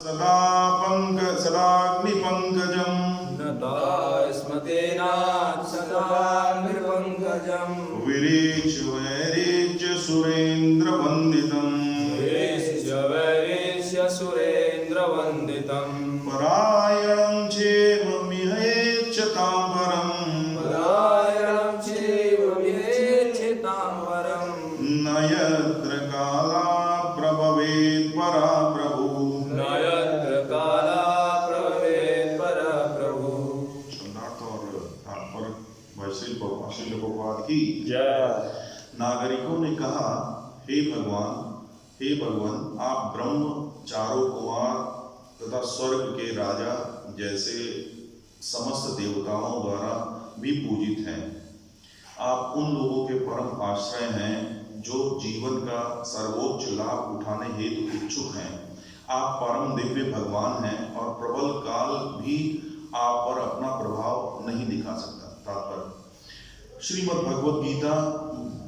सदाग्निपङ्कजं नता स्मतेनाथ सदाग्निपङ्कजं विरेच्य वैरेच्य सुरेन्द्रवन्दितं वैरेच्य सुरेन्द्रवन्दितं परायणं चेव मिहेच्छतां परं परायणं चैव विहेच्छतां परं न यत्र काला प्रभवेत् परा प्रभु न यत्र काला प्रभवेत् परा प्रभु। शरणार्थ और तात्पर्य श्री प्रभुपाद की जय। नागरिकों ने कहा, हे भगवान आप ब्रह्म, चारों कुमार तथा स्वर्ग के राजा जैसे समस्त देवताओं द्वारा भी पूजित हैं। आप उन लोगों के परम आश्रय हैं जो जीवन का सर्वोच्च लाभ उठाने हेतु इच्छुक हैं। आप परम दिव्य भगवान हैं और प्रबल काल भी आप पर अपना प्रभाव नहीं दिखा सकता। तात्पर्य श्रीमद् भगवद गीता,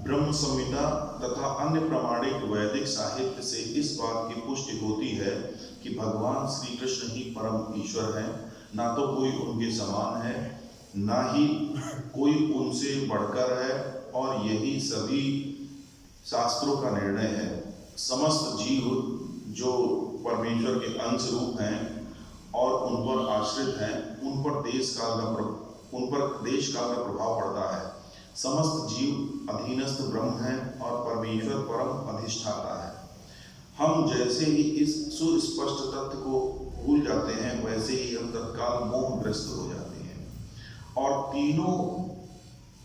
ब्रह्म संहिता तथा अन्य प्रामाणिक वैदिक साहित्य से इस बात की पुष्टि होती है कि भगवान श्री कृष्ण ही परम ईश्वर हैं। ना तो कोई उनके समान है, ना ही कोई उनसे बढ़कर है, और यही सभी शास्त्रों का निर्णय है। समस्त जीव जो परमेश्वर के अंश रूप हैं और उन पर आश्रित हैं, उन पर देश काल का प्रभाव पड़ता है। समस्त जीव अधीनस्थ ब्रह्म हैं और परमेश्वर परम अधिष्ठाता है। हम जैसे ही इस सुस्पष्ट तत्व को भूल जाते हैं, वैसे ही हम तत्काल मोहग्रस्त हो जाते हैं और तीनों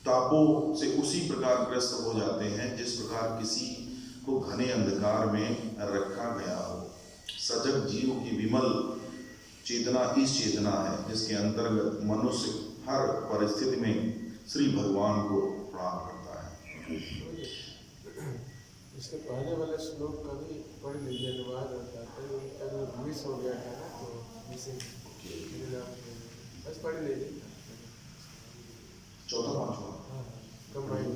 तापों से उसी प्रकार ग्रस्त हो जाते हैं जिस प्रकार किसी को घने अंधकार में रखा गया हो। सजग जीव की विमल चेतना इस चेतना है जिसके अंतर्गत मनुष्य हर परिस्थिति में श्री भगवान को प्रणाम करता है। इसके पहले वाले श्लोक का भी पढ़ लीजिए, अनुवाद होता है। तो मिस हो गया था ना, तो मिसिंग बस पढ़ लीजिए। चौथा पांचवा कंबाइन।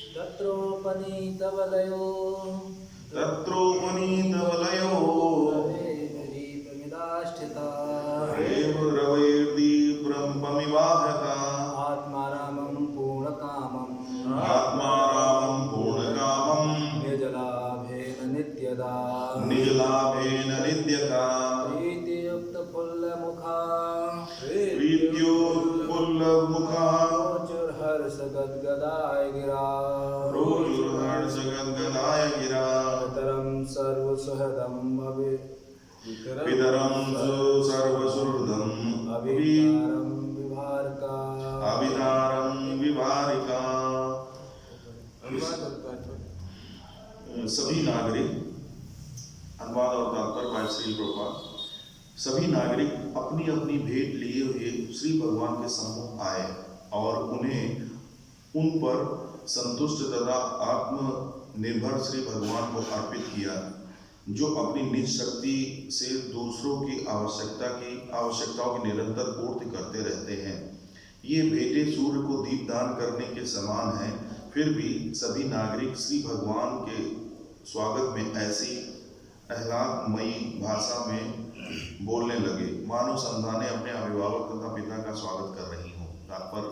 तत्रोपनीतवलयो दीपमिदाष्टिता रवैर्दीपमिवाहता आत्मारामं पूर्णकामं निजलाभेन नित्यदा प्रीतियुक्तपुल्लमुखा रोचुर्हर्षगद्गदाय गिरा पितरं सर्वसुहृदं पितरं सर्वसुहृदम् अवितारं विभारिका। सभी नागरिक, अनुवाद और तात्पर्य बाय श्री प्रभुपाद। सभी नागरिक अपनी अपनी भेंट लिए हुए श्री भगवान के सम्मुख आए और उन्हें उन पर संतुष्ट तथा आत्मनिर्भर श्री भगवान को अर्पित किया, जो अपनी निज शक्ति से दूसरों की आवश्यकताओं की निरंतर पूर्ति करते रहते हैं। ये भेंटें सूर्य को दीपदान करने के समान हैं। फिर भी सभी नागरिक श्री भगवान के स्वागत में ऐसी आह्लादमयी भाषा में बोलने लगे मानो संतानें अपने अभिभावक तथा पिता का स्वागत कर रही हों। तात्पर्य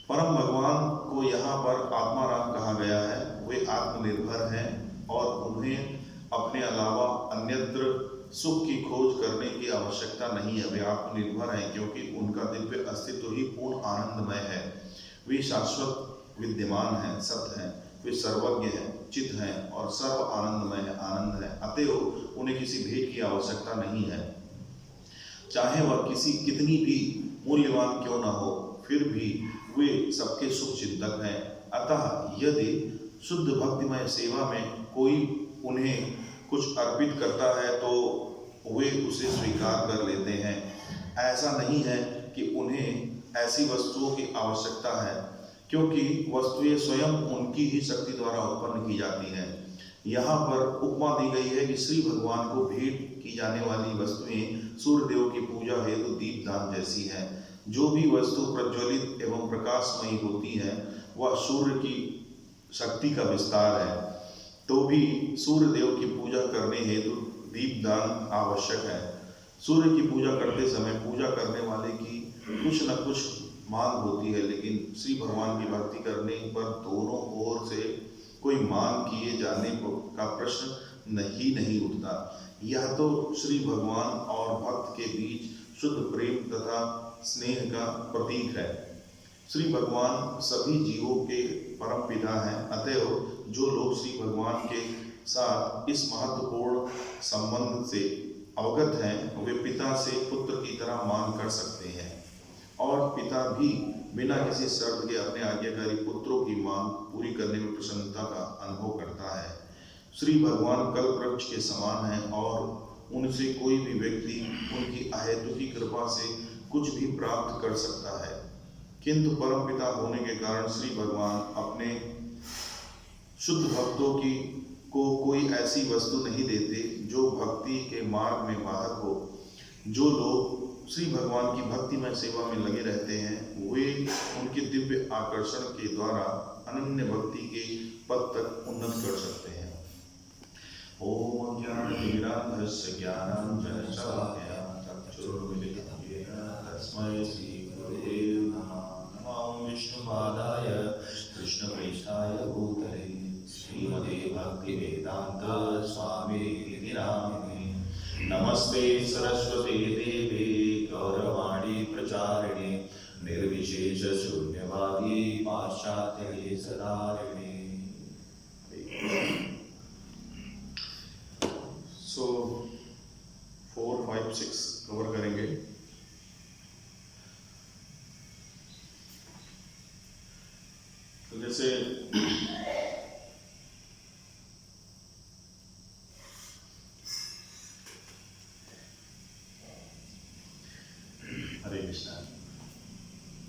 परम भगवान को यहाँ पर आत्माराम कहा गया है। वे आत्मनिर्भर हैं और उन्हें अपने अलावा अन्यत्र सुख की खोज करने की आवश्यकता नहीं है। वे आत्मनिर्भर हैं क्योंकि उनका दिव्य अस्तित्व ही पूर्ण आनंदमय है। वे शाश्वत विद्यमान हैं, सत्य हैं, वे सर्वज्ञ हैं, चित हैं और सर्व आनंदमय है, आनंद है। अतएव उन्हें किसी भेंट की आवश्यकता नहीं है, चाहे वह कितनी भी मूल्यवान क्यों न हो। फिर भी वे सबके शुभ चिंतक हैं। अतः यदि शुद्ध भक्तिमय सेवा में कोई उन्हें कुछ अर्पित करता है तो वे उसे स्वीकार कर लेते हैं। ऐसा नहीं है कि उन्हें ऐसी वस्तुओं की आवश्यकता है, क्योंकि वस्तुएं स्वयं उनकी ही शक्ति द्वारा उत्पन्न की जाती हैं। यहाँ पर उपमा दी गई है कि श्री भगवान को भेंट की जाने वाली वस्तुएं सूर्यदेव की पूजा हेतु दीपदान जैसी हैं। जो भी वस्तु प्रज्वलित एवं प्रकाशमयी होती है वह सूर्य की शक्ति का विस्तार है। तो भी सूर्य देव की पूजा करने हेतु दीपदान आवश्यक है। सूर्य की पूजा करते समय पूजा करने वाले की कुछ न कुछ मांग होती है, लेकिन श्री भगवान की भक्ति करने पर दोनों ओर से कोई मांग किए जाने का प्रश्न नहीं उठता। यह तो श्री भगवान और भक्त के बीच शुद्ध प्रेम तथा स्नेह का प्रतीक है। श्री भगवान सभी जीवों के परम पिता हैं, अतएव जो लोग श्री भगवान के साथ इस महत्वपूर्ण संबंध से अवगत हैं वे पिता से पुत्र की तरह मांग कर सकते हैं, और पिता भी बिना किसी शर्त के अपने आज्ञाकारी पुत्रों की मांग पूरी करने में प्रसन्नता का अनुभव करता है। श्री भगवान कल्प वृक्ष के समान हैं और उनसे कोई भी व्यक्ति उनकी अहेतुकी कृपा से कुछ भी प्राप्त कर सकता है, किंतु परम पिता होने के कारण श्री भगवान अपने शुद्ध भक्तों को कोई ऐसी वस्तु नहीं देते जो भक्ति के मार्ग में बाधक हो। जो लोग श्री भगवान की भक्तिमय सेवा में लगे रहते हैं वे उनके दिव्य आकर्षण के द्वारा अनन्य भक्ति के पद तक उन्नत कर सकते हैं। ओम ज्ञानतिमिरान्धस्य ज्ञानाञ्जनशलाकया चक्षुरुन्मिलितं येन तस्मै श्रीगुरवे नमः। नमो विष्णुपादाय कृष्णप्रेष्ठाय भूतले श्रीमते भक्तिवेदान्त स्वामिनिधि नामिने। नमस्ते सरस्वती देवे गौरवाणी प्रचारिणे निर्विशेष शून्यवादी पाश्चात्य सदारिणे। सो 4, 5, 6 कवर करेंगे। तो जैसे हरे कृष्णा।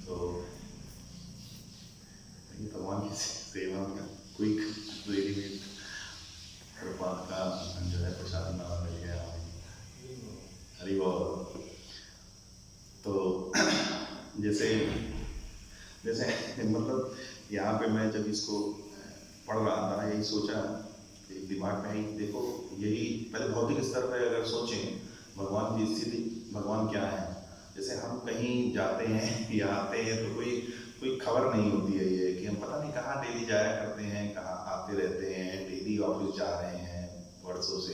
तो भगवान की सेवा में क्विक रेडीमेड प्रपात का जो है प्रसाद नाम मिल गया हरि बोल। तो जैसे मतलब यहाँ पे मैं जब इसको पढ़ रहा था यही सोचा कि दिमाग में ही देखो, यही पहले भौतिक स्तर पर अगर सोचें भगवान की स्थिति, भगवान क्या है। जैसे हम कहीं जाते हैं या आते हैं तो कोई खबर नहीं होती है ये कि हम पता नहीं कहाँ डेली जाया करते हैं, कहाँ आते रहते हैं, डेली ऑफिस जा रहे हैं वर्षों से।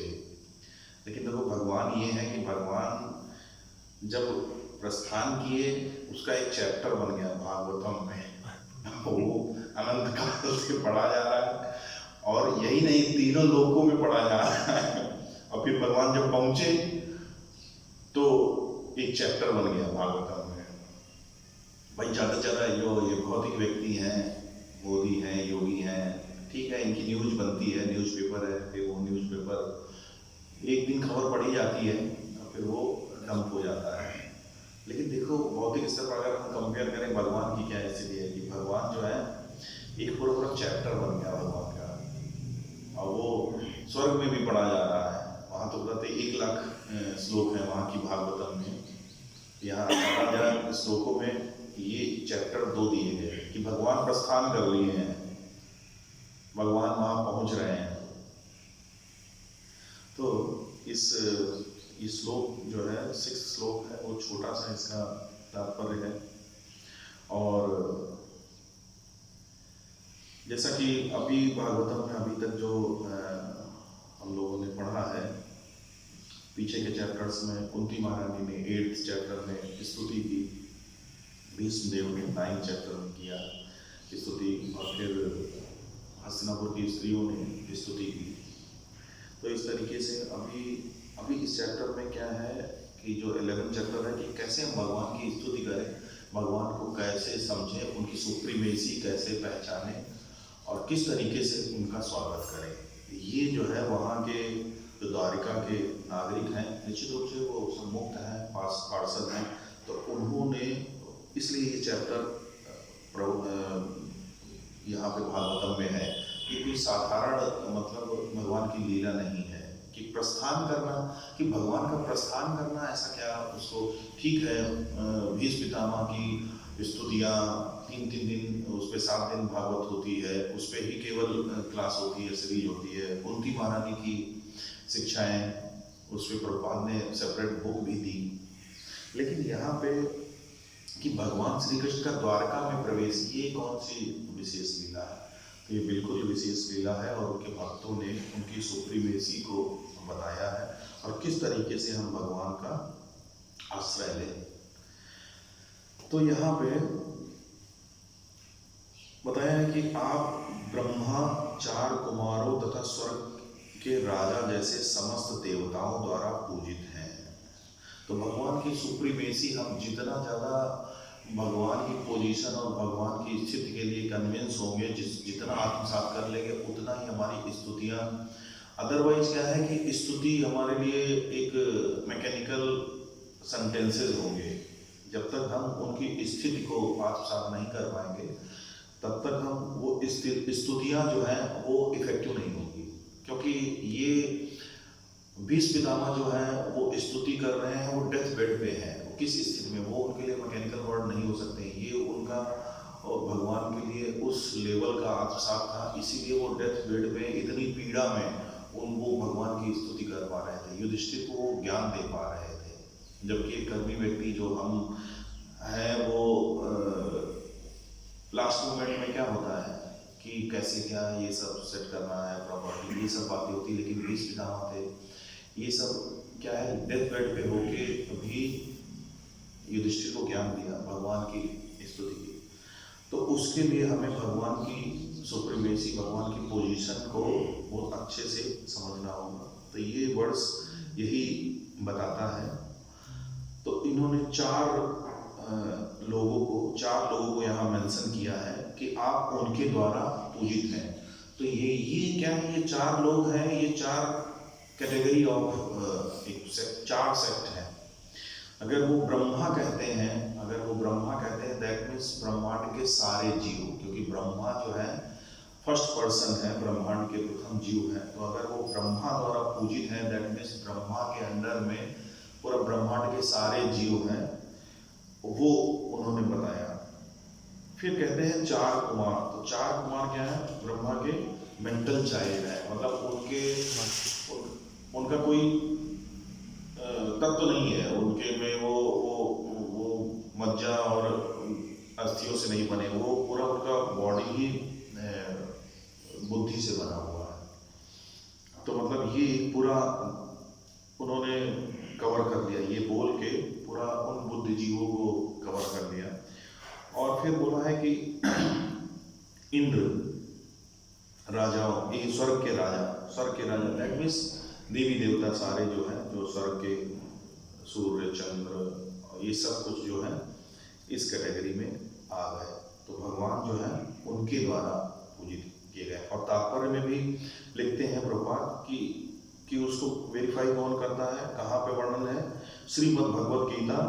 लेकिन देखो भगवान ये है कि भगवान जब प्रस्थान किए उसका एक चैप्टर बन गया भागवतम में, वो अनंत काल से पढ़ा जा रहा है और यही नहीं तीनों लोकों में पढ़ा जा रहा है। और फिर भगवान जब पहुंचे तो एक चैप्टर बन गया भागवतम में। भाई ज़्यादा से ज़्यादा जो ये भौतिक व्यक्ति हैं, मोदी हैं, योगी हैं, ठीक है, इनकी न्यूज़ बनती है, न्यूज़पेपर है, फिर वो न्यूज़पेपर एक दिन खबर पढ़ी जाती है और फिर वो डंप हो जाता है। लेकिन देखो भौतिक स्तर पर अगर हम कंपेयर करें भगवान की क्या स्थिति है कि भगवान जो है एक पूरा चैप्टर बन गया भगवान का, और वो स्वर्ग में भी पढ़ा जा रहा है। वहाँ तो कहते 1 लाख श्लोक है वहाँ की भागवतम में, यहाँ 1000 श्लोकों में ये चैप्टर 2 दिए गए कि भगवान प्रस्थान कर लिए हैं, भगवान वहाँ पहुँच रहे हैं। तो इस श्लोक जो है 6 श्लोक है, वो छोटा सा इसका तात्पर्य है। और जैसा कि अभी भागवतम में अभी तक जो हम लोगों ने पढ़ा है, पीछे के चैप्टर्स में कुंती महारानी ने 8th चैप्टर में स्तुति की, भीष्म देव ने 9th चैप्टर में किया स्तुति, और फिर हस्तिनापुर की स्त्रियों ने स्तुति की। तो इस तरीके से अभी इस चैप्टर में क्या है कि जो 11th चैप्टर है कि कैसे हम भगवान की स्तुति करें, भगवान को कैसे समझें, उनकी सुप्रीमेसी कैसे पहचानें और किस तरीके से उनका स्वागत करें। ये जो है वहाँ के जो द्वारिका के नागरिक हैं, निश्चित रूप से वो सम्मुक्त हैं, पार्षद हैं, तो उन्होंने इसलिए ये चैप्टर यहाँ पे भागवतम में है कि कोई साधारण मतलब भगवान की लीला नहीं है कि प्रस्थान करना, कि भगवान का प्रस्थान करना ऐसा क्या उसको ठीक है। भीष्म पितामह की स्तुतियाँ 3-3 दिन, उस पर 7 दिन भागवत होती है, उस पर ही केवल क्लास होती है, सीरीज होती है। कुंती महारानी की शिक्षाएं, उस पर प्रभुपाद ने सेपरेट बुक भी दी। लेकिन यहाँ पे कि भगवान श्री कृष्ण का द्वारका में प्रवेश, ये कौन सी विशेष लीला है? तो ये बिल्कुल विशेष लीला है और उनके भक्तों ने उनकी सुप्रीमेसी को बताया है और किस तरीके से हम भगवान का आश्रय लें। तो यहाँ पे बताया है कि आप ब्रह्मा, 4 कुमारों तथा स्वर्ग के राजा जैसे समस्त देवताओं द्वारा पूजित हैं। तो भगवान की सुप्रीमेसी, हम जितना ज़्यादा भगवान की पोजीशन और भगवान की स्थिति के लिए कन्विंस होंगे, जितना आत्मसात कर लेंगे, उतना ही हमारी स्तुतियाँ, अदरवाइज क्या है कि स्तुति हमारे लिए एक मैकेनिकल सेंटेंसेस होंगे। जब तक हम उनकी स्थिति को आत्मसात नहीं कर पाएंगे, तब तक हम वो स्तुतियाँ जो हैं वो इफेक्टिव नहीं होंगी। क्योंकि ये भीष्म पितामह जो हैं वो स्तुति कर रहे हैं, वो डेथ बेड पे हैं, किस स्थिति में, वो उनके लिए मैकेनिकल वर्ड नहीं हो सकते। ये उनका और भगवान के लिए उस लेवल का आत्मसात था, इसीलिए वो डेथ बेड पे इतनी पीड़ा में वो भगवान की स्तुति कर पा रहे थे, युधिष्ठिर को वो ज्ञान दे पा रहे थे। जबकि एक कर्मी व्यक्ति जो हम हैं, वो लास्ट मोमेंट में क्या होता है कि कैसे क्या ये सब सेट करना है, प्रॉपर्टी, ये सब बातें होती। लेकिन भीष्म पितामह थे, ये सब क्या है, डेथ बेड पे होके भी युधिष्ठिर को ज्ञान दिया भगवान की स्तुति की। तो उसके लिए हमें भगवान की सुप्रीमेसी, भगवान की पोजीशन को बहुत अच्छे से समझना होगा। तो ये वर्ड्स यही बताता है। तो इन्होंने 4 लोगों को यहाँ मेंशन किया है कि आप उनके द्वारा पूजित हैं। तो ये क्या है, ये 4 लोग हैं, ये 4 कैटेगरी ऑफ 4 सेक्ट हैं। अगर वो ब्रह्मा कहते हैं, दैट मीन्स ब्रह्मांड के सारे जीव, क्योंकि ब्रह्मा जो है फर्स्ट पर्सन है, ब्रह्मांड के प्रथम जीव है। तो अगर वो ब्रह्मा द्वारा पूजित हैं, दैट मीन्स ब्रह्मा के अंडर में पूरा ब्रह्मांड के सारे जीव हैं, वो उन्होंने बताया। फिर कहते हैं 4 कुमार। तो 4 कुमार क्या है, ब्रह्मा के मेंटल चाइल्ड है, मतलब उनका कोई तत्व नहीं है, उनके में वो मज्जा और अस्थियों से नहीं बने, वो पूरा उनका बॉडी ही बुद्धि से बना हुआ है। तो मतलब ये पूरा उन्होंने कवर कर दिया, ये बोल के पूरा उन बुद्धिजीवों को कवर कर दिया। और फिर बोला है कि इंद्र राजाओं, ये स्वर्ग के राजा दैट मीन्स देवी देवता सारे जो हैं, जो स्वर्ग के सूर्य, चंद्र, ये सब कुछ जो है इस कैटेगरी में आ गए। तो भगवान जो है उनके द्वारा पूजित किए गए। और तात्पर्य में भी लिखते हैं प्रभुपाद कि उसको वेरीफाई कौन करता है, कहाँ पे वर्णन है, श्रीमद् भगवद गीता,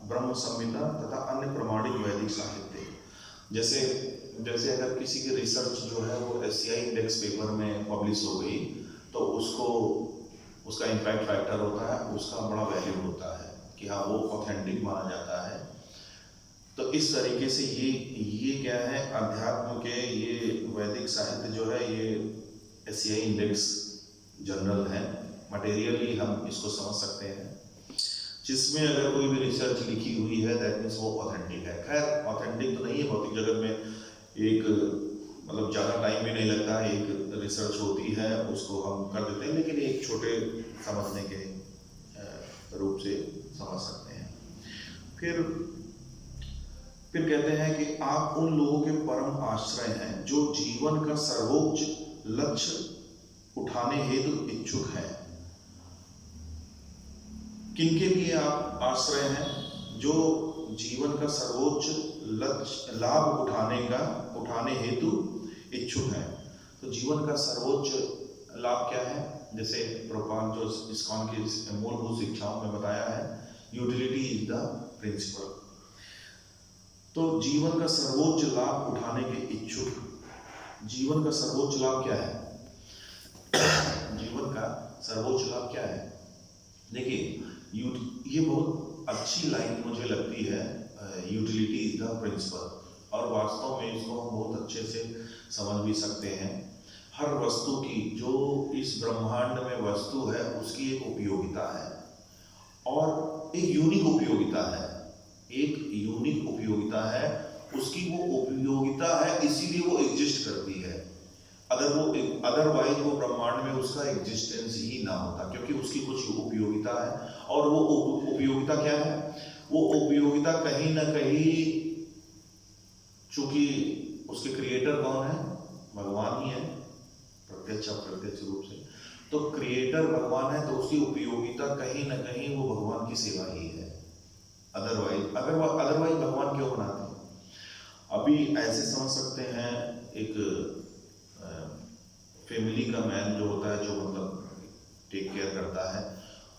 ब्रह्म संहिता तथा अन्य प्रमाणिक वैदिक साहित्य। जैसे अगर किसी की रिसर्च जो है वो SCI इंडेक्स पेपर में पब्लिश हो गई, तो उसका इम्पैक्ट फैक्टर होता है, उसका बड़ा वैल्यू होता है कि हाँ वो ऑथेंटिक माना जाता है। तो इस तरीके से ये क्या है, अध्यात्म के ये वैदिक साहित्य जो है ये SCI इंडेक्स जर्नल है। मटेरियली हम इसको समझ सकते हैं, जिसमें अगर कोई भी रिसर्च लिखी हुई है दैट मीन्स वो ऑथेंटिक है। खैर ऑथेंटिक तो नहीं है, भौतिक जगत में एक मतलब ज़्यादा टाइम भी नहीं लगता है, एक रिसर्च होती है उसको हम कर देते हैं, लेकिन एक छोटे समझने के रूप से समझ सकते हैं। फिर कहते हैं कि आप उन लोगों के परम आश्रय हैं जो जीवन का सर्वोच्च लक्ष्य उठाने हेतु इच्छुक हैं। किनके लिए आप आश्रय हैं? जो जीवन का सर्वोच्च लक्ष्य लाभ उठाने हेतु इच्छुक हैं। तो जीवन का सर्वोच्च लाभ क्या है? जैसे प्रभुपाद जो इस्कॉन की मूलभूत शिक्षाओं में बताया है, यूटिलिटी इज द प्रिंसिपल। तो जीवन का सर्वोच्च लाभ उठाने के इच्छुक, जीवन का सर्वोच्च लाभ क्या है? जीवन का सर्वोच्च लाभ क्या है? देखिए, ये बहुत अच्छी लाइन मुझे लगती है, यूटिलिटी इज द प्रिंसिपल, और वास्तव में इसको हम बहुत अच्छे से समझ भी सकते हैं। हर वस्तु की, जो इस ब्रह्मांड में वस्तु है, उसकी एक उपयोगिता है और एक यूनिक उपयोगिता है। एक यूनिक उपयोगिता है, उसकी वो उपयोगिता है, इसीलिए वो एग्जिस्ट करती है। अदरवाइज वो ब्रह्मांड में उसका एग्जिस्टेंस ही ना होता, क्योंकि उसकी कुछ उपयोगिता है। और वो उपयोगिता क्या है? वो उपयोगिता कहीं ना कहीं, चूंकि उसके क्रिएटर कौन है? भगवान ही है, प्रत्यक्ष अप्रत्यक्ष रूप से। तो क्रिएटर भगवान है, तो उसकी उपयोगिता कहीं ना कहीं वो भगवान की सेवा ही है। अदरवाइज भगवान क्यों बनाते हैं? अभी ऐसे समझ सकते हैं, एक फैमिली का मैन जो होता है, जो मतलब टेक केयर करता है,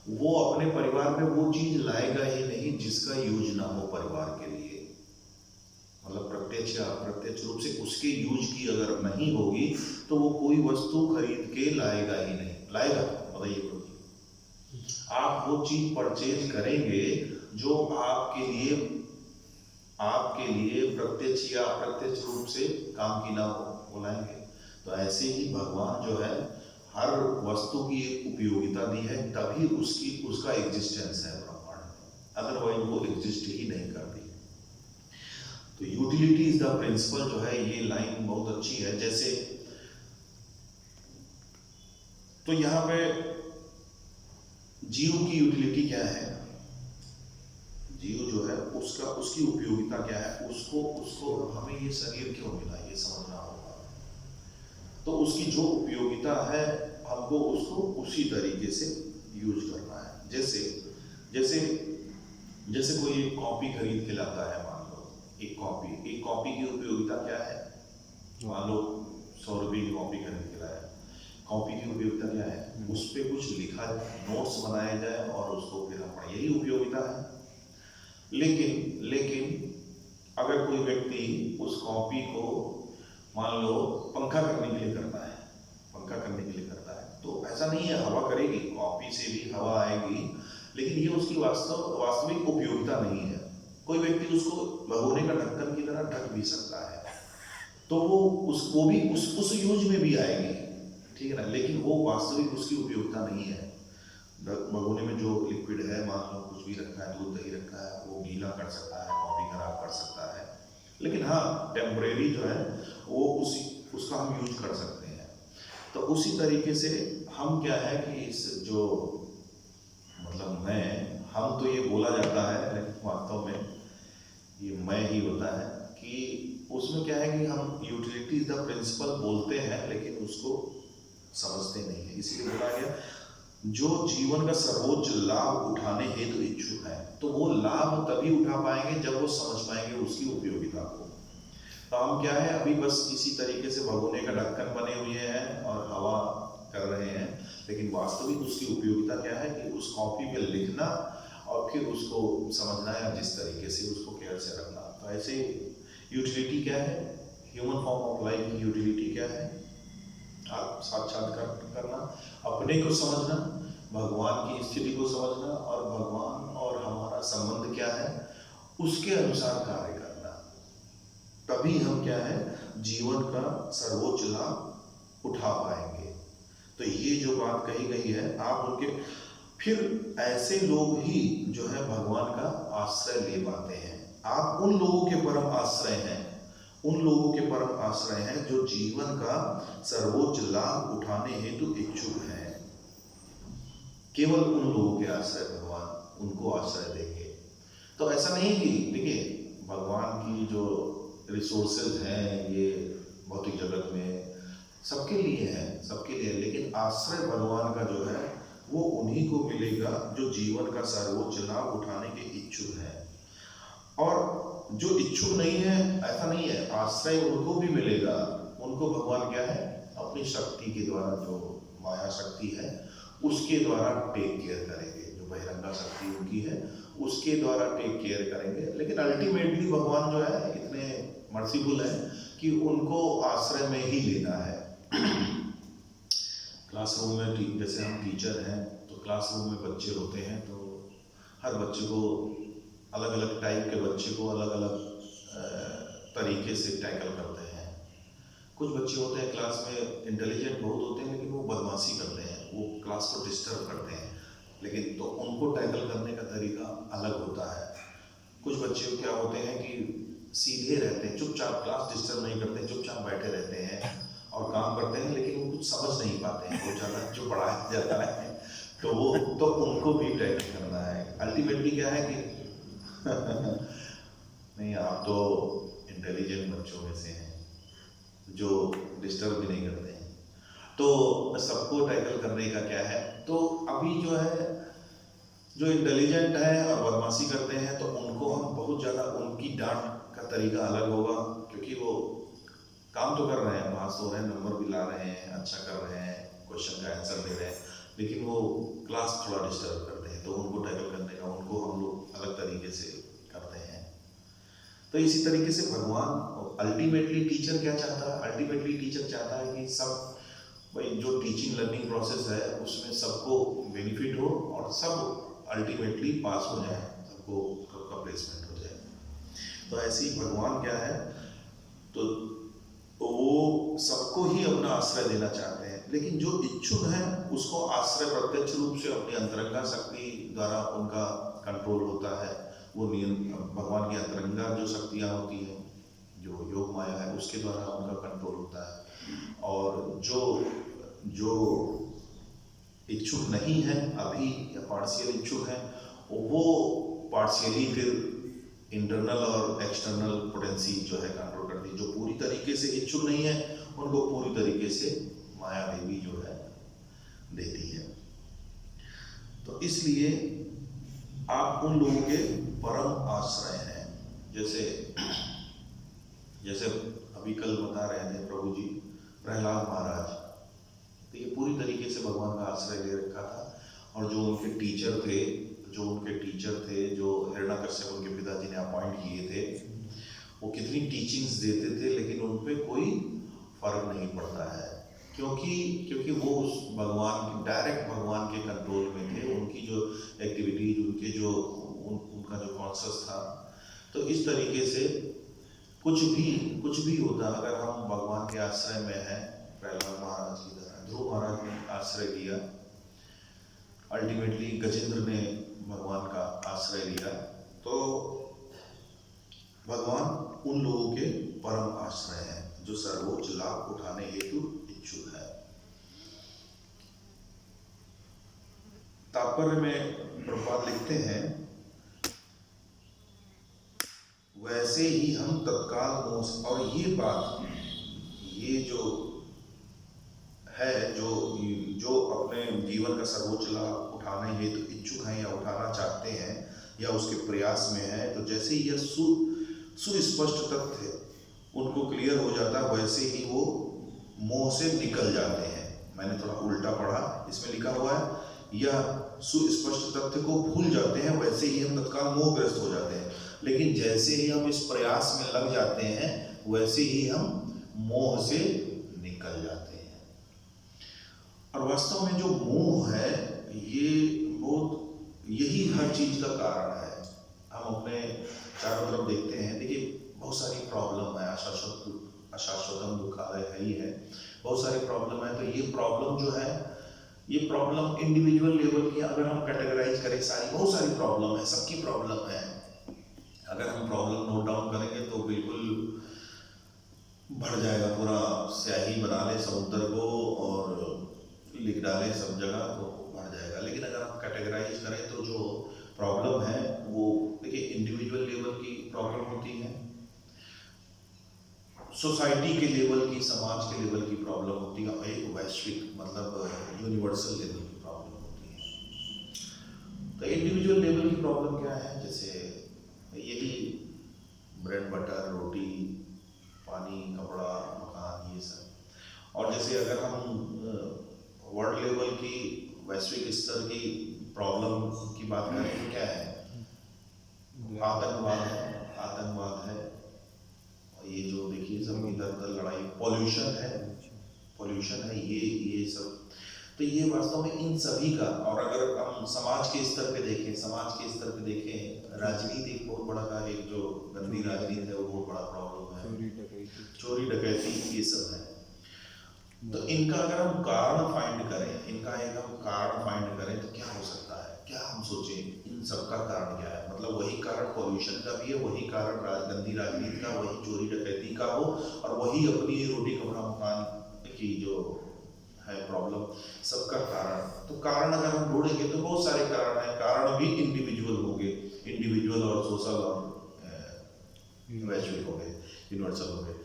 वो अपने परिवार में वो चीज लाएगा ही नहीं जिसका यूज ना हो परिवार के लिए। मतलब प्रत्यक्ष या अप्रत्यक्ष रूप से उसके यूज की अगर नहीं होगी तो वो कोई वस्तु खरीद के लाएगा ही नहीं। लाएगा? बताइए कोई। आप वो चीज परचेज करेंगे जो आपके लिए प्रत्यक्ष या अप्रत्यक्ष रूप से काम की ना हो, वो लाएंगे। तो ऐसे ही भगवान जो है, हर वस्तु की एक उपयोगिता दी है, तभी उसका एग्जिस्टेंस है ब्रह्मांड में, अदरवाइज वो एग्जिस्ट ही नहीं करती। तो यूटिलिटी इज द प्रिंसिपल जो है, ये लाइन बहुत अच्छी है। जैसे तो यहां पे जीव की यूटिलिटी क्या है? जीव जो है उसकी उपयोगिता क्या है? उसको हमें ये शरीर क्यों मिला, ये समझना होगा। तो उसकी जो उपयोगिता है, हमको उसको उसी तरीके से यूज करना है। जैसे कोई एक कॉपी खरीद के लाता है, मान लो एक कॉपी की उपयोगिता क्या है? मान लो 100 रुपये की कॉपी खरीद के लाया, कॉपी की उपयोगिता क्या है? उस पर कुछ लिखा जाए, नोट्स बनाए जाए और उसको फिर हम पढ़ें, यही उपयोगिता है। लेकिन अगर कोई व्यक्ति उस कॉपी को मान लो पंखा करने के लिए करता है, तो ऐसा नहीं है हवा करेगी, कॉपी से भी हवा आएगी, लेकिन ये उसकी वास्तविक उपयोगिता नहीं है। कोई व्यक्ति उसको भगोने का ढक्कन की तरह ढक भी सकता है, तो वो भी उस यूज में भी आएगी, ठीक है ना, लेकिन वो वास्तविक उसकी उपयोगिता नहीं है। भगोने में जो लिक्विड है, मान लो कुछ भी रखा है, दूध दही रखा है, वो गीला कर सकता है, कॉपी खराब कर सकता है, लेकिन हाँ टेम्परेरी जो है वो उसका हम यूज कर सकते हैं। तो उसी तरीके से हम क्या है कि इस जो मतलब हम तो ये बोला जाता है, लेकिन वास्तव में ये मैं ही होता है कि उसमें क्या है कि हम यूटिलिटी इज द प्रिंसिपल बोलते हैं, लेकिन उसको समझते नहीं है। इसलिए बोला गया जो जीवन का सर्वोच्च लाभ उठाने हेतु इच्छुक है, तो वो लाभ तभी उठा पाएंगे जब वो समझ पाएंगे उसकी उपयोगिता को। तो हम क्या है, अभी बस इसी तरीके से भगोने का ढक्कन बने हुए हैं और हवा कर रहे हैं, लेकिन वास्तविक उसकी उपयोगिता क्या है कि उस कॉपी पे लिखना और फिर उसको समझना है, जिस तरीके से उसको केयर से रखना। तो ऐसे यूटिलिटी क्या है, ह्यूमन फॉर्म ऑफ लाइफ की यूटिलिटी क्या है? आप साक्षात्कार करना, अपने को समझना, भगवान की स्थिति को समझना, और भगवान और हमारा संबंध क्या है उसके अनुसार कार्य करना। तभी हम क्या है, जीवन का सर्वोच्च लाभ उठा पाएंगे। तो ये जो बात कही गई है, आप उनके फिर ऐसे लोग ही जो है भगवान का आश्रय ले पाते हैं। आप उन लोगों के परम आश्रय हैं जो जीवन का सर्वोच्च लाभ उठाने हेतु इच्छुक हैं। केवल उन लोगों के आश्रय भगवान उनको आश्रय देंगे। तो ऐसा नहीं कि देखिए, भगवान की जो रिसोर्सेज हैं ये भौतिक जगत में सबके लिए है, लेकिन आश्रय भगवान का जो है वो उन्हीं को मिलेगा जो जीवन का सर्वोच्च लाभ उठाने के इच्छुक है। और जो इच्छुक नहीं है, ऐसा नहीं है, आश्रय उनको भी मिलेगा। उनको भगवान क्या है, अपनी शक्ति के द्वारा, जो माया शक्ति है उसके द्वारा टेक केयर करेंगे। जो बहिरंगा शक्ति उनकी है उसके द्वारा टेक केयर करेंगे। लेकिन अल्टीमेटली भगवान जो है इतने मर्सीफुल है कि उनको आश्रय में ही लेना है। क्लास क्लासरूम में जैसे हम टीचर हैं तो क्लासरूम में बच्चे होते हैं, तो हर बच्चे को अलग अलग टाइप के बच्चे को अलग अलग तरीके से टैकल करते हैं। कुछ बच्चे होते हैं क्लास में इंटेलिजेंट बहुत होते हैं लेकिन वो बदमाशी करते हैं, वो क्लास को डिस्टर्ब करते हैं, लेकिन तो उनको टैकल करने का तरीका अलग होता है। कुछ बच्चे क्या होते हैं कि सीधे रहते हैं, चुपचाप क्लास डिस्टर्ब नहीं करते, चुपचाप बैठे रहते हैं और काम करते हैं, लेकिन वो कुछ समझ नहीं पाते हैं, वो ज़्यादा जो पढ़ाया जाता है तो वो तो उनको भी टैकल करना है। अल्टीमेटली क्या है कि नहीं, आप तो इंटेलिजेंट बच्चों में से हैं जो डिस्टर्ब भी नहीं करते हैं, तो सबको टैकल करने का क्या है। तो अभी जो है, जो इंटेलिजेंट है और बदमाशी करते हैं तो उनको हम बहुत ज़्यादा, उनकी डांट का तरीका अलग होगा, क्योंकि वो काम तो कर रहे हैं, पास हो रहे हैं, नंबर भी ला रहे हैं, अच्छा कर रहे हैं, क्वेश्चन का आंसर दे रहे हैं, लेकिन वो क्लास थोड़ा डिस्टर्ब करते हैं, तो उनको टैकल करने का उनको हम लोग अलग तरीके से करते हैं। तो इसी तरीके से भगवान अल्टीमेटली टीचर क्या चाहता है, अल्टीमेटली टीचर चाहता है कि सब भाई जो टीचिंग लर्निंग प्रोसेस है उसमें सबको बेनिफिट हो और सब अल्टीमेटली पास हो जाए, सबको सबका प्लेसमेंट हो जाए। तो ऐसे ही भगवान क्या है, तो वो सबको ही अपना आश्रय देना चाहते हैं, लेकिन जो इच्छुक हैं उसको आश्रय प्रत्यक्ष रूप से अपनी अंतरंगा शक्ति द्वारा उनका कंट्रोल होता है। वो नियम भगवान की अंतरंगा जो शक्तियाँ होती हैं, जो योग माया है, उसके द्वारा उनका कंट्रोल होता है। और जो इच्छुक नहीं है अभी या पार्शियल इच्छुक है, वो पार्शियली फिर इंटरनल और एक्सटर्नल पोटेंसी जो है कंट्रोल करती है। जो पूरी तरीके से इच्छुक नहीं है उनको पूरी तरीके से माया देवी जो है देती है। तो इसलिए आप उन लोगों के परम आश्रय हैं। जैसे अभी कल बता रहे थे प्रभु जी, प्रहलाद महाराज, तो ये पूरी तरीके से भगवान का आश्रय ले रखा था। और जो उनके टीचर थे, जो हिरण्यकश्यप उनके पिताजी ने अपॉइंट किए थे, वो कितनी टीचिंग्स देते थे लेकिन उन पे कोई फर्क नहीं पड़ता है, क्योंकि वो उस भगवान, डायरेक्ट भगवान के कंट्रोल में थे। उनकी जो एक्टिविटीज, उनका जो कॉन्शियस था। तो इस तरीके से कुछ भी होता, अगर हम भगवान के आश्रय में हैं, प्रहलाद महाराज की तरह ध्रुव महाराज ने आश्रय लिया, अल्टीमेटली गजेंद्र ने भगवान का आश्रय लिया, तो भगवान उन लोगों के परम आश्रय हैं जो सर्वोच्च लाभ उठाने हेतु इच्छुक है। तात्पर्य में प्रभुपाद लिखते हैं, वैसे ही हम तत्काल मोह, और ये बात, ये जो है, जो अपने जीवन का सर्वोच्च लाभ उठाने हेतु इच्छुक हैं या उठाना चाहते हैं या उसके प्रयास में है, तो जैसे ही यह सुस्पष्ट तथ्य उनको क्लियर हो जाता है, वैसे ही वो मोह से निकल जाते हैं। मैंने थोड़ा उल्टा पढ़ा, इसमें लिखा हुआ है यह सुस्पष्ट तथ्य को भूल जाते हैं, वैसे ही हम तत्काल मोहग्रस्त हो जाते हैं। लेकिन जैसे ही हम इस प्रयास में लग जाते हैं, वैसे ही हम मोह से निकल जाते हैं। और वास्तव में जो मोह है, यही हर चीज का कारण है। हम अपने चारों तरफ देखते हैं, देखिए बहुत सारी प्रॉब्लम है, अशाश्वतम दुखालय है ही है, बहुत सारी प्रॉब्लम है। तो ये प्रॉब्लम जो है, ये प्रॉब्लम इंडिविजुअल लेवल की अगर हम कैटेगराइज करें, बहुत सारी प्रॉब्लम है, सबकी प्रॉब्लम है। अगर हम प्रॉब्लम नोट डाउन करेंगे तो बिल्कुल भर जाएगा, पूरा स्याही बना ले समुद्र को और लिख डालें सब जगह तो भर जाएगा। लेकिन अगर हम कैटेगराइज करें तो जो प्रॉब्लम है वो देखिए इंडिविजुअल लेवल की प्रॉब्लम होती है, सोसाइटी के लेवल की, समाज के लेवल की प्रॉब्लम होती है, एक वैश्विक मतलब यूनिवर्सल लेवल की प्रॉब्लम होती है। तो इंडिविजुअल लेवल की प्रॉब्लम क्या है, जैसे यही ब्रेड बटर, रोटी, पानी, कपड़ा, मकान, ये सब। और जैसे अगर हम वर्ल्ड लेवल की, वैश्विक स्तर की प्रॉब्लम की बात करें तो क्या है, आतंकवाद है, ये जो देखिए सब इधर उधर लड़ाई, पॉल्यूशन है, ये सब। तो ये वास्तव में इन सभी का, और अगर हम समाज के स्तर पे देखें, राजनीति एक बहुत बड़ा का, एक जो गंदी राजनीति है वो बहुत बड़ा प्रॉब्लम है, चोरी डकैती ये सब है। तो इनका अगर हम कारण फाइंड करें तो क्या हो सकता है, क्या हम सोचें इन सब का कारण क्या है? मतलब वही कारण पॉल्यूशन का भी है, वही कारण गंदी राजनीति का, वही चोरी डकैती का हो, और वही अपनी रोटी कपड़ा मकान की जो है प्रॉब्लम, सबका कारण। तो कारण अगर हम ढूंढेंगे तो बहुत सारे कारण हैं। कारण भी इंडिविजुअल और सोशल और वैश्विक हो गए, यूनिवर्सल हो गए।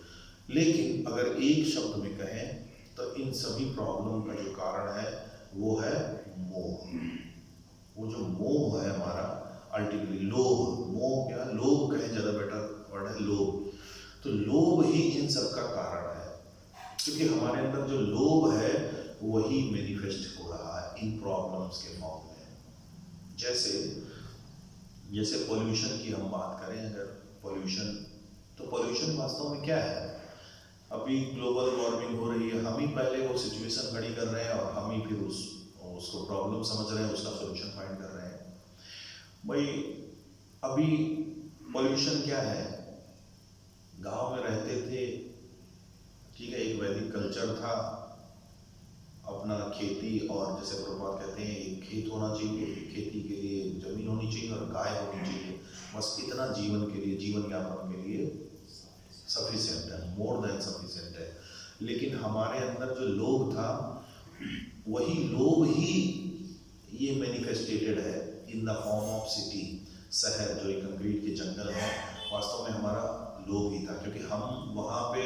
लेकिन अगर एक शब्द में कहें तो इन सभी प्रॉब्लम का जो कारण है वो है मोह। वो जो मोह है हमारा, अल्टीमेटली मोह क्या, लोभ कहें ज़्यादा बेटर वर्ड है, लोभ। तो लोभ ही इन सब का कारण है, क्योंकि हमारे अंदर जो लोभ है वही मैनिफेस्ट हो रहा है इन प्रॉब्लम्स के फॉर्म में। जैसे पॉल्यूशन की हम बात करें, अगर पॉल्यूशन वास्तव में क्या है? अभी ग्लोबल वार्मिंग हो रही है, हम ही पहले वो सिचुएशन खड़ी कर रहे हैं और हम ही फिर उसको प्रॉब्लम समझ रहे हैं, उसका सोल्यूशन फाइंड कर रहे हैं। भाई अभी पॉल्यूशन क्या है? गांव में रहते थे, ठीक है, एक वैदिक कल्चर था, अपना खेती, और जैसे प्रभुपाद कहते हैं एक खेत होना चाहिए, खेती के लिए जमीन होनी चाहिए और गाय होनी चाहिए, बस इतना जीवन यापन के लिए सफिशिएंट है, मोर देन सफिशिएंट है। लेकिन हमारे अंदर जो लोभ था, वही लोभ ही ये मैनिफेस्टेटेड है in the form of city, शहर जो एक कंक्रीट के जंगल है, वास्तव में हमारा लोभ ही था, क्योंकि हम वहाँ पे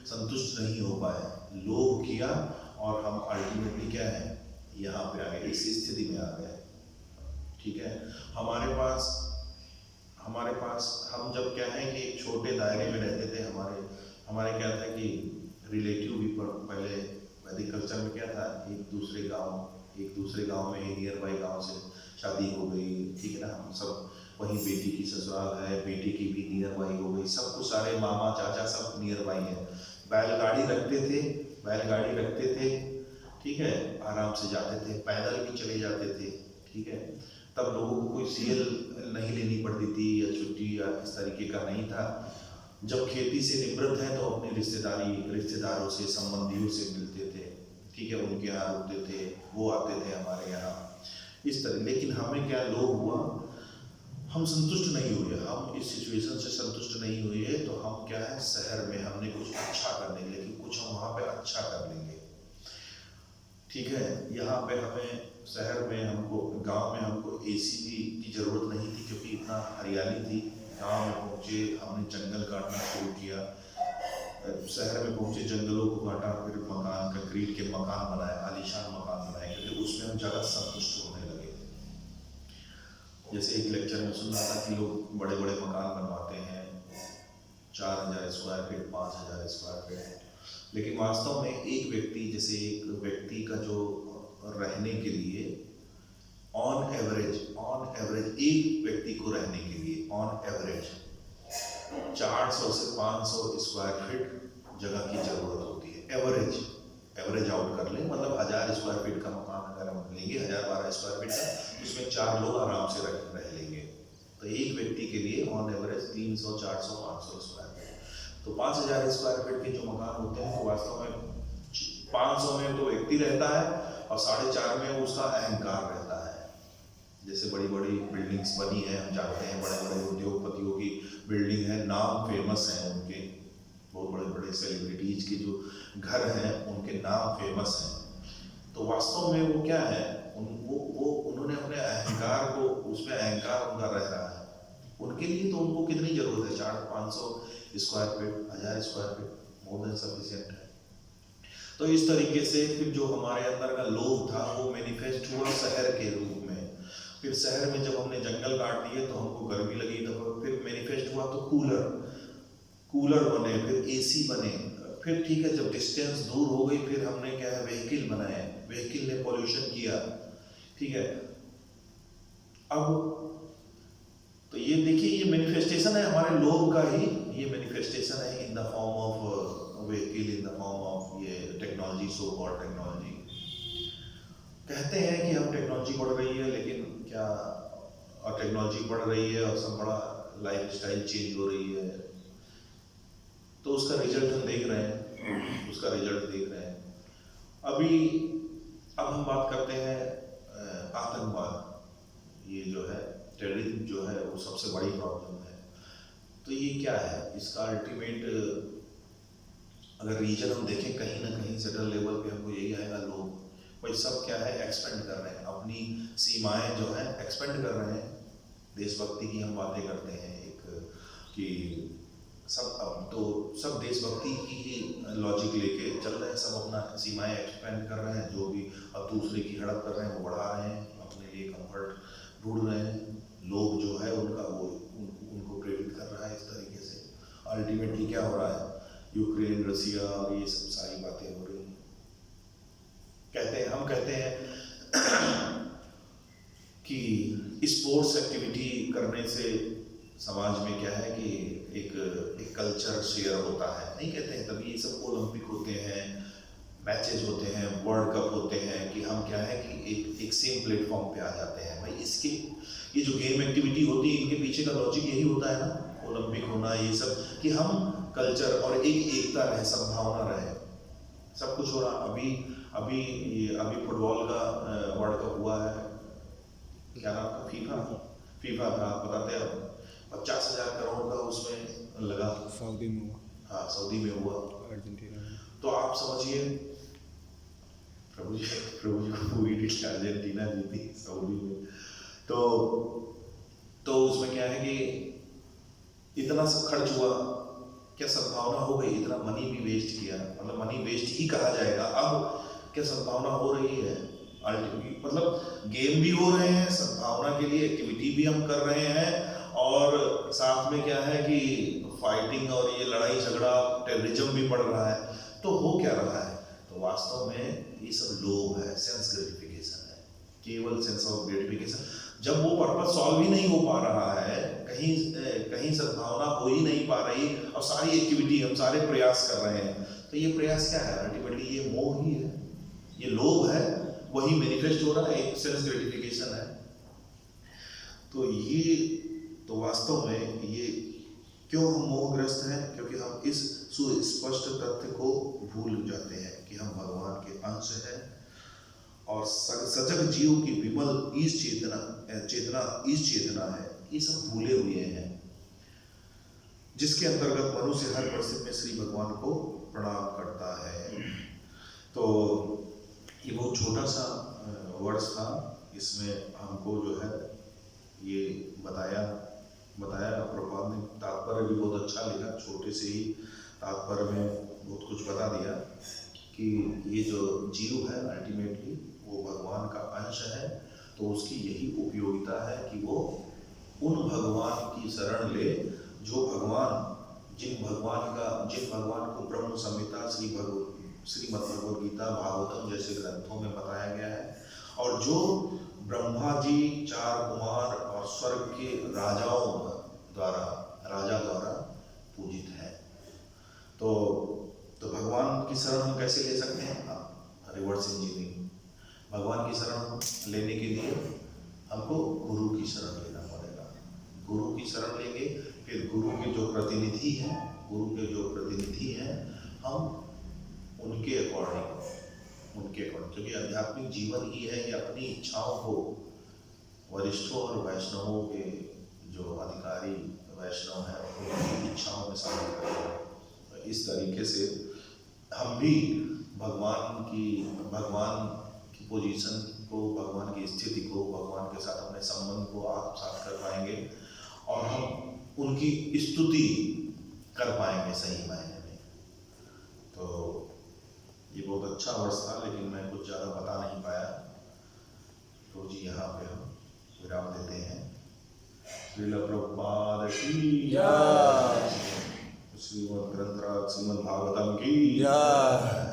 संतुष्ट नहीं हो पाए, लोभ किया और हम अल्टीमेटली क्या है, यहाँ पे आ गए, इस स्थिति में आ गए। ठीक है, हमारे पास हम जब क्या है कि एक छोटे दायरे में रहते थे, हमारे क्या था कि रिलेटिव भी पहले वैदिक कल्चर में क्या था, एक दूसरे गांव में नियर बाई गांव से शादी हो गई, ठीक है ना, हम सब वहीं, बेटी की ससुराल है, बेटी की भी नियर बाई हो गई, सब कुछ सारे मामा चाचा सब नियर बाई है। बैलगाड़ी रखते थे, ठीक है, आराम से जाते थे, पैदल भी चले जाते थे, ठीक है। तब लोगों को कोई सीएल नहीं लेनी पड़ती थी या छुट्टी या इस तरीके का नहीं था। जब खेती से निवृत्त हैं तो अपनी रिश्तेदारों से, संबंधियों से मिलते थे, ठीक है, उनके यहाँ रुकते थे, वो आते थे हमारे यहाँ, इस तरह। लेकिन हमें क्या लोग हुआ, हम संतुष्ट नहीं हुए, हम इस सिचुएशन से संतुष्ट नहीं हुए, तो हम क्या है, शहर में हमने कुछ अच्छा करने के लिए, कुछ हम वहाँ पे अच्छा कर लेंगे, ठीक है। यहाँ पे हमें शहर में गांव में हमको एसी की जरूरत नहीं थी, क्योंकि इतना हरियाली थी। गांव में पहुँचे, हमने जंगल काटना शुरू किया, शहर में पहुँचे, जंगलों को काटा, फिर कंक्रीट के मकान बनाए, आलीशान मकान बनाए, क्योंकि उसमें हम ज़्यादा संतुष्ट होने लगे। जैसे एक लेक्चर में सुन रहा था कि लोग बड़े बड़े मकान बनवाते हैं, 4000 स्क्वायर फीट, 5000 स्क्वायर फीट, लेकिन वास्तव में एक व्यक्ति का जो रहने के लिए ऑन एवरेज एक व्यक्ति को रहने के लिए ऑन एवरेज 400 से 500 स्क्वायर फीट जगह की जरूरत होती है। एवरेज आउट कर लें, मतलब 1000 स्क्वायर फीट का मकान अगर हम लेंगे, 1012 स्क्वायर फीट का, उसमें 4 लोग आराम से रह लेंगे। तो एक व्यक्ति के लिए ऑन एवरेज 300, 400, 500 स्क्वायर फीट। तो 5000 स्क्वायर फीट के जो मकान होते हैं, तो वास्तव में 500 में तो व्यक्ति रहता है और 4.5 में उसका अहंकार रहता है। जैसे बड़ी बड़ी बिल्डिंग्स बनी है, हम जानते हैं, बड़े बड़े उद्योगपतियों की बिल्डिंग है, नाम फेमस हैं उनके, बहुत बड़े बड़े सेलिब्रिटीज के जो घर हैं उनके नाम फेमस हैं। तो वास्तव में वो क्या है, उन्होंने अपने अहंकार को, उसमें अहंकार उनका रह रहा है। उनके लिए तो उनको कितनी जरूरत है, 400-500 square feet, 1000 square feet, more than sufficient है। तो इस तरीके से फिर जो हमारे अंदर का लोभ था वो मैनिफेस्ट हुआ शहर के रूप में। फिर शहर में जब हमने जंगल काट दिए तो हमको गर्मी लगी, तो फिर मैनिफेस्ट हुआ तो कूलर बने, फिर एसी बने, फिर ठीक है, जब डिस्टेंस दूर हो गई, फिर हमने क्या है, व्हीकल बनाए, व्हीकल ने पॉल्यूशन किया, ठीक है। अब तो ये देखिए, ये मैनिफेस्टेशन है हमारे लोभ का ही, ये मैनिफेस्टेशन है in the form of vehicle, in the form of ये टेक्नोलॉजी, सो कॉल्ड टेक्नोलॉजी। कहते हैं कि हम टेक्नोलॉजी बढ़ रही है, लेकिन क्या और टेक्नोलॉजी बढ़ रही है और सब बड़ा लाइफ स्टाइल चेंज हो रही है, तो उसका रिजल्ट हम देख रहे हैं, उसका रिजल्ट देख रहे हैं। अब हम बात करते हैं आतंकवाद। ये जो है टेररिज्म जो है वो सबसे बड़ी प्रॉब्लम है। तो ये क्या है, इसका अल्टीमेट अगर रीजन हम देखें कहीं ना कहीं सेंट्रल लेवल पे हमको यही आएगा, लोग भाई सब क्या है एक्सपेंड कर रहे हैं, अपनी सीमाएं जो है एक्सपेंड कर रहे हैं। देशभक्ति की हम बातें करते हैं एक कि सब अब तो सब देशभक्ति की ही लॉजिक लेके चल रहे हैं, सब अपना सीमाएं एक्सपेंड कर रहे हैं, जो भी अब दूसरे की हड़प कर रहे हैं वो बढ़ा रहे हैं, अपने लिए कंफर्ट ढूंढ रहे हैं। लोग जो है उनका वो उनको प्रेरित कर रहा है इस तरीके से। अल्टीमेटली क्या हो रहा है, यूक्रेन रसिया और ये सब सारी बातें हो रही हैं। हम कहते हैं कि स्पोर्ट्स एक्टिविटी करने से समाज में क्या है कि एक कल्चर शेयर होता है, नहीं कहते हैं तभी ये सब ओलंपिक होते हैं, मैचेस होते हैं, वर्ल्ड कप होते हैं कि हम क्या है कि एक सेम प्लेटफॉर्म पे आ जाते हैं। भाई इसके ये जो गेम एक्टिविटी होती है इनके पीछे का लॉजिक यही होता है ना, ओलंपिक होना ये सब, कि हम कल्चर और एकता रहे, सद्भावना रहे, सब कुछ हो रहा। अभी फुटबॉल का वर्ल्ड कप हुआ है, क्या नाम था, फीफा था, बताते हैं 50,000 करोड़ का उसमें लगा, सऊदी में हुआ। हाँ सऊदी में हुआ, अर्जेंटीना में। तो आप समझिए प्रभु जी को पूरी डिश अर्जेंटीना जीती सऊदी में, तो उसमें क्या है कि इतना सब खर्च हुआ, क्या सद्भावना हो गई, इतना मनी भी वेस्ट किया, मतलब मनी वेस्ट ही कहा जाएगा। अब क्या सद्भावना हो रही है, मतलब गेम भी हो रहे हैं, सद्भावना के लिए एक्टिविटी भी हम कर रहे हैं, और साथ में क्या है कि फाइटिंग और ये लड़ाई झगड़ा टेररिज्म भी बढ़ रहा है। तो हो क्या रहा है, तो वास्तव में ये सब लोभ है, सेंस ग्रेटिफिकेशन है, केवल सेंस ऑफ ग्रेटिफिकेशन। जब वो पर्पस सॉल्व ही नहीं हो पा रहा है, कहीं सद्भावना हो ही नहीं पा रही, और सारी एक्टिविटी हम सारे प्रयास कर रहे हैं, तो ये प्रयास क्या है, अल्टीमेटली ये मोह ही है, ये लोभ है, वही मैनिफेस्ट हो रहा है, एक सेंस ग्रेटिफिकेशन है। तो वास्तव में ये क्यों हम मोहग्रस्त हैं, क्योंकि हम इस सुस्पष्ट तथ्य को भूल जाते हैं कि हम भगवान के अंश हैं, और सजग जीव की विमल ईश चेतना है, ये सब भूले हुए हैं, जिसके अंतर्गत मनुष्य हर परिस्थिति में श्री भगवान को प्रणाम करता है। तो ये बहुत छोटा सा वर्ड्स था, इसमें हमको जो है ये बताया प्रभुपाद ने, तात्पर्य भी बहुत अच्छा लिखा, छोटे से ही तात्पर्य में बहुत कुछ बता दिया कि ये जो जीव है अल्टीमेटली वो भगवान का अंश है, तो उसकी यही उपयोगिता है कि वो उन भगवान की शरण ले जो जिन भगवान को ब्रह्म संहिता, श्रीमद् भगवद गीता, भागवतम जैसे ग्रंथों में बताया गया है, और जो ब्रह्मा जी, 4 कुमार और स्वर्ग के राजा द्वारा पूजित है। तो भगवान की शरण हम कैसे ले सकते हैं, रिवर्स इंजीनियरिंग। भगवान की शरण लेने के लिए हमको गुरु की शरण लेना पड़ेगा। गुरु की शरण लेंगे, फिर गुरु के जो प्रतिनिधि हैं हम उनके अकॉर्डिंग, क्योंकि आध्यात्मिक जीवन ही है कि अपनी इच्छाओं को वरिष्ठों और वैष्णवों के जो अधिकारी वैष्णव हैं उनकी इच्छाओं में शामिल करें। इस तरीके से हम भी भगवान की पोजीशन को, भगवान की स्थिति को, भगवान के साथ अपने संबंध को आत्मसात कर पाएंगे, और हम उनकी स्तुति कर पाएंगे सही मायने में। तो ये बहुत अच्छा वर्ष था, लेकिन मैं कुछ ज़्यादा बता नहीं पाया, तो जी यहाँ पे हम विराम देते हैं। श्रील प्रभुपाद की जय, श्रीमद् ग्रंथराज श्रीमद् भागवतम की जय।